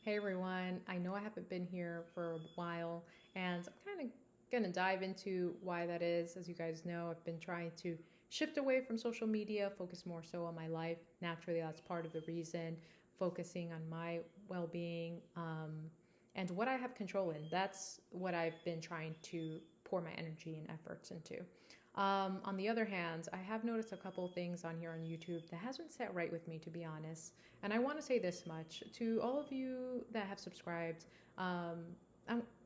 Hey everyone, I know I haven't been here for a while, and I'm kind of going to dive into why that is. As you guys know, I've been trying to shift away from social media, focus more so on my life. Naturally, that's part of the reason, focusing on my well being and what I have control in. That's what I've been trying to pour my energy and efforts into. On the other hand, I have noticed a couple of things on here on YouTube that hasn't sat right with me, to be honest. And I want to say this much to all of you that have subscribed. I'm,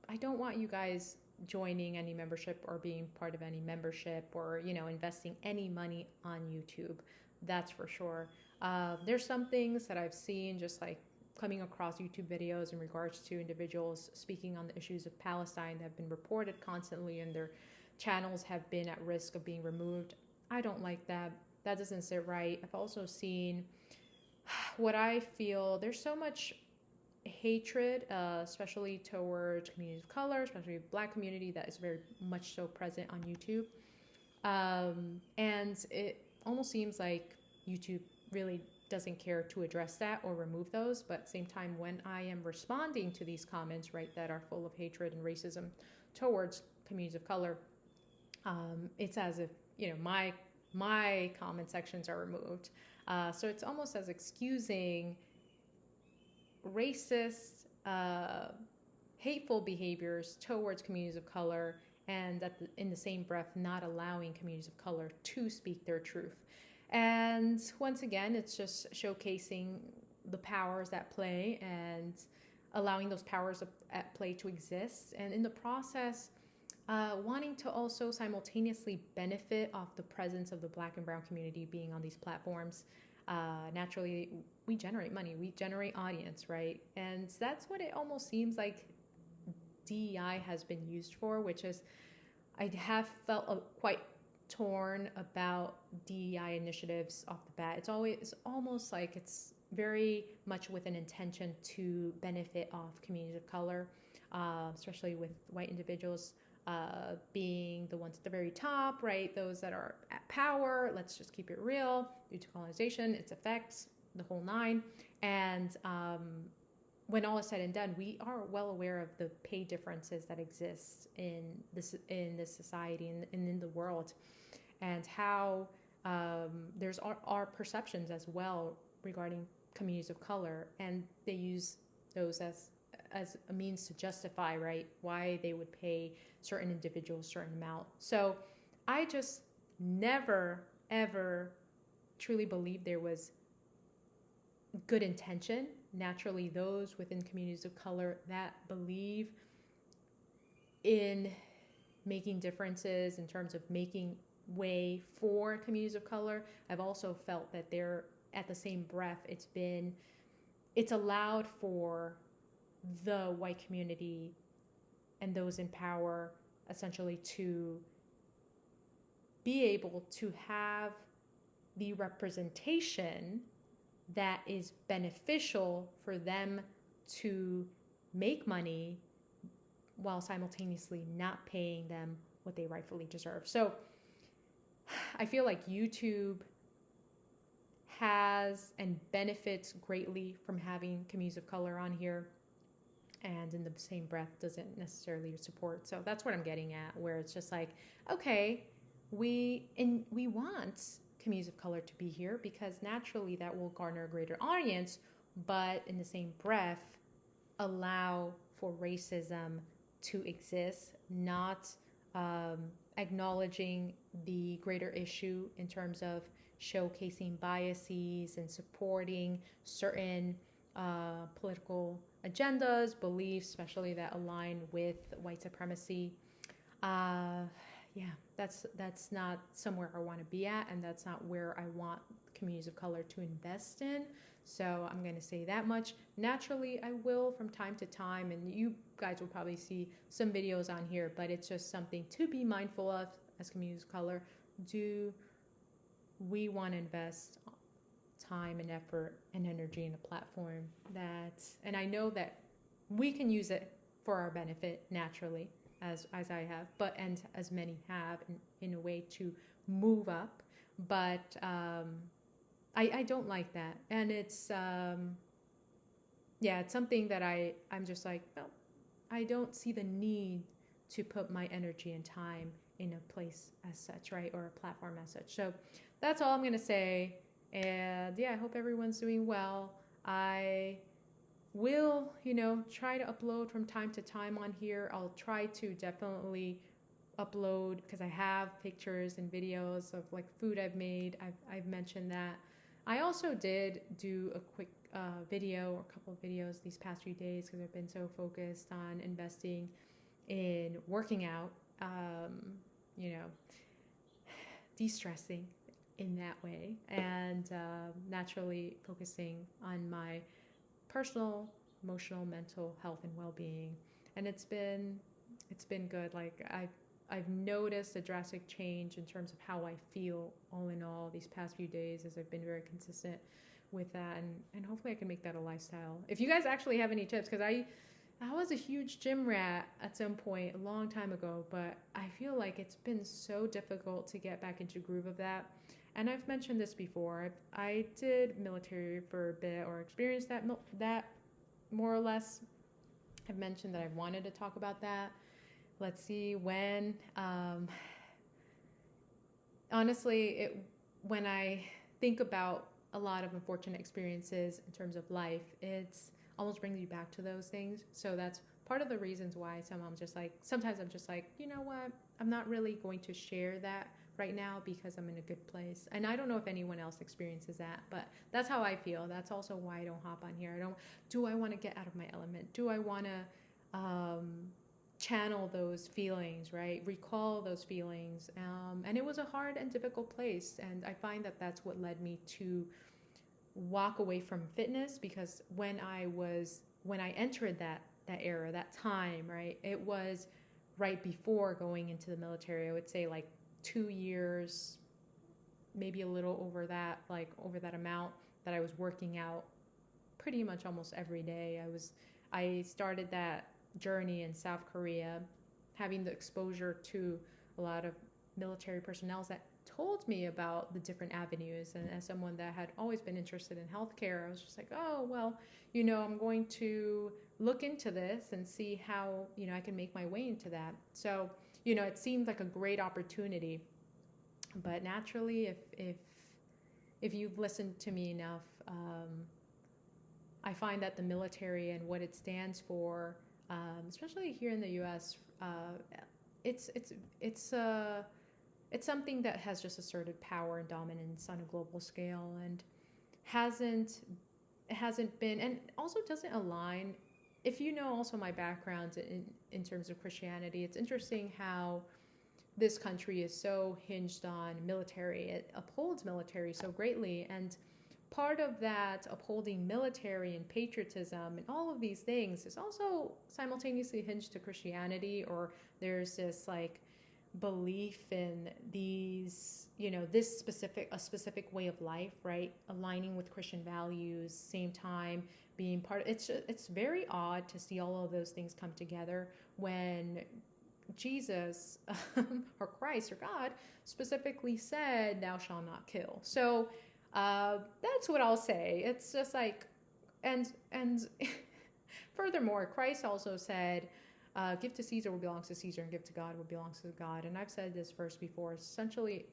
I don't want you guys joining any membership or being part of any membership or investing any money on YouTube. That's for sure. There's some things that I've seen just like coming across YouTube videos in regards to individuals speaking on the issues of Palestine that have been reported constantly, and their channels have been at risk of being removed. I don't like that. That doesn't sit right. I've also seen what I feel there's so much hatred, especially towards communities of color, especially Black community, that is very much so present on YouTube. And it almost seems like YouTube really doesn't care to address that or remove those. But at the same time, when I am responding to these comments, right, that are full of hatred and racism towards communities of color, it's as if my comment sections are removed. So it's almost as excusing racist, hateful behaviors towards communities of color, and in the same breath, not allowing communities of color to speak their truth. And once again, it's just showcasing the powers at play and allowing those powers at play to exist. And in the process, wanting to also simultaneously benefit off the presence of the Black and brown community being on these platforms. Naturally, we generate money, we generate audience, right? And that's what it almost seems like DEI has been used for, which is, I have felt quite torn about DEI initiatives off the bat. It's almost like it's very much with an intention to benefit off communities of color, especially with white individuals being the ones at the very top, right? Those that are at power. Let's just keep it real. Due to colonization, its effects, the whole nine. And when all is said and done, we are well aware of the pay differences that exist in this society and in the world, and how there's our perceptions as well regarding communities of color, and they use those as a means to justify, right, why they would pay certain individuals a certain amount. So I just never ever truly believed there was good intention. Naturally, those within communities of color that believe in making differences in terms of making way for communities of color, I've also felt that they're at the same breath, it's allowed for the white community and those in power essentially to be able to have the representation that is beneficial for them to make money while simultaneously not paying them what they rightfully deserve. So I feel like YouTube has and benefits greatly from having communities of color on here, and in the same breath doesn't necessarily support. So that's what I'm getting at, where it's just like, okay, we want communities of color to be here because naturally that will garner a greater audience, but in the same breath allow for racism to exist, not acknowledging the greater issue in terms of showcasing biases and supporting certain political agendas, beliefs, especially that align with white supremacy. Yeah, that's not somewhere I want to be at, and that's not where I want communities of color to invest in. So I'm going to say that much. Naturally, I will from time to time, and you guys will probably see some videos on here, but it's just something to be mindful of as communities of color. Do we want to invest time and effort and energy in a platform that, and I know that we can use it for our benefit naturally, as I have, but and as many have in a way to move up, but I don't like that, and it's yeah, it's something that I'm just like, no, I don't see the need to put my energy and time in a place as such, right? Or a platform as such. So that's all I'm going to say. And yeah, I hope everyone's doing well. I will, try to upload from time to time on here. I'll try to definitely upload because I have pictures and videos of like food I've made. I've mentioned that. I also did do a quick video or a couple of videos these past few days because I've been so focused on investing in working out, you know, de-stressing in that way, and naturally focusing on my personal, emotional, mental health and well-being. And it's been good. Like I've noticed a drastic change in terms of how I feel all in all these past few days as I've been very consistent with that, and hopefully I can make that a lifestyle. If you guys actually have any tips, because I was a huge gym rat at some point a long time ago, but I feel like it's been so difficult to get back into groove of that. And I've mentioned this before. I did military for a bit, or experienced that more or less. I've mentioned that I wanted to talk about that. Let's see when. Honestly, when I think about a lot of unfortunate experiences in terms of life, it's almost brings you back to those things. So that's part of the reasons why sometimes I'm just like, you know what? I'm not really going to share that right now because I'm in a good place. And I don't know if anyone else experiences that, but that's how I feel. That's also why I don't hop on here. Do I want to get out of my element? Do I want to channel those feelings, right? Recall those feelings. And it was a hard and difficult place. And I find that that's what led me to walk away from fitness, because when I entered that era, that time, right? It was right before going into the military. I would say like 2 years, maybe a little over that, like over that amount, that I was working out pretty much almost every day. I started that journey in South Korea, having the exposure to a lot of military personnel that told me about the different avenues. And as someone that had always been interested in healthcare, I was just like, oh, well, I'm going to look into this and see how, I can make my way into that. So, it seemed like a great opportunity. But naturally, if you've listened to me enough, I find that the military and what it stands for, especially here in the U.S., it's something that has just asserted power and dominance on a global scale, and hasn't been, and also doesn't align. If you know also my background in terms of Christianity, it's interesting how this country is so hinged on military. It upholds military so greatly, and part of that upholding military and patriotism and all of these things is also simultaneously hinged to Christianity, or there's this like belief in these, this specific way of life, right? Aligning with Christian values, same time being part of it's very odd to see all of those things come together when Jesus or Christ or God specifically said, "Thou shalt not kill." So that's what I'll say. It's just like, and furthermore, Christ also said, give to Caesar what belongs to Caesar and give to God what belongs to God. And I've said this verse before. It's essentially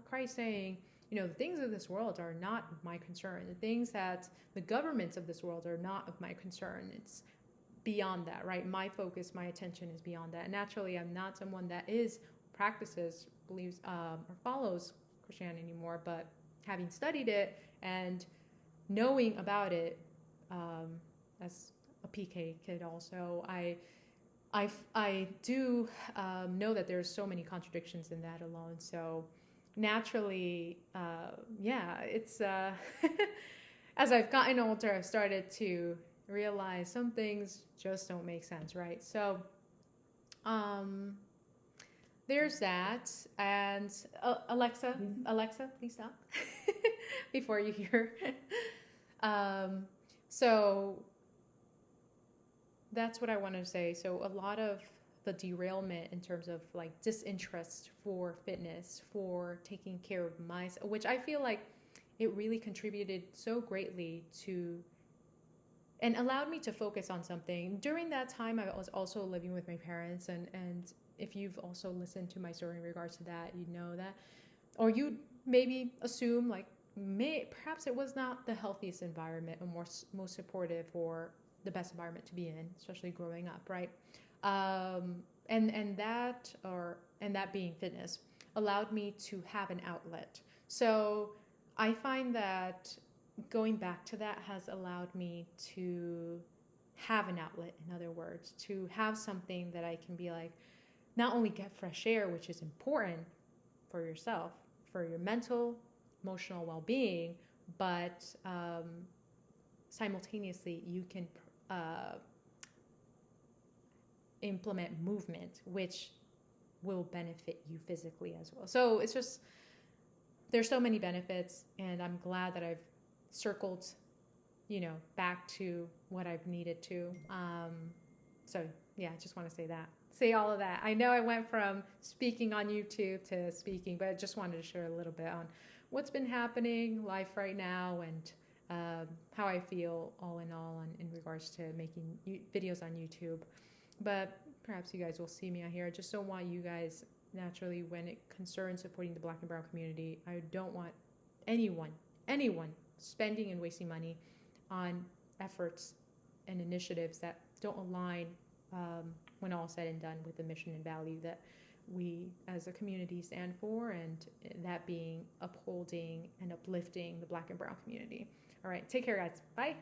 Christ saying, the things of this world are not of my concern. The things that the governments of this world are not of my concern. It's beyond that, right? My focus, my attention is beyond that. And naturally, I'm not someone that practices, believes, or follows Christianity anymore, but having studied it and knowing about it as a PK kid also, I do know that there's so many contradictions in that alone. So naturally, it's as I've gotten older, I've started to realize some things just don't make sense, right? So there's that. And Alexa, please stop before you hear. So that's what I wanted to say. So a lot of the derailment in terms of like disinterest for fitness, for taking care of myself, which I feel like it really contributed so greatly to and allowed me to focus on something. During that time, I was also living with my parents, and if you've also listened to my story in regards to that, you know that, or you maybe assume like perhaps it was not the healthiest environment or most supportive or the best environment to be in, especially growing up, right? And that being fitness allowed me to have an outlet. So I find that going back to that has allowed me to have an outlet, in other words, to have something that I can be like, not only get fresh air, which is important for yourself, for your mental, emotional well-being, but simultaneously you can implement movement, which will benefit you physically as well. So it's just, there's so many benefits, and I'm glad that I've circled, back to what I've needed to. So yeah, I just want to say all of that. I know I went from speaking on YouTube to speaking, but I just wanted to share a little bit on what's been happening, life right now, and how I feel all in all in regards to making videos on YouTube. But perhaps you guys will see me out here. I just don't want you guys, naturally, when it concerns supporting the Black and Brown community, I don't want anyone spending and wasting money on efforts and initiatives that don't align, when all said and done, with the mission and value that we as a community stand for, and that being upholding and uplifting the Black and Brown community. All right, take care, guys. Bye.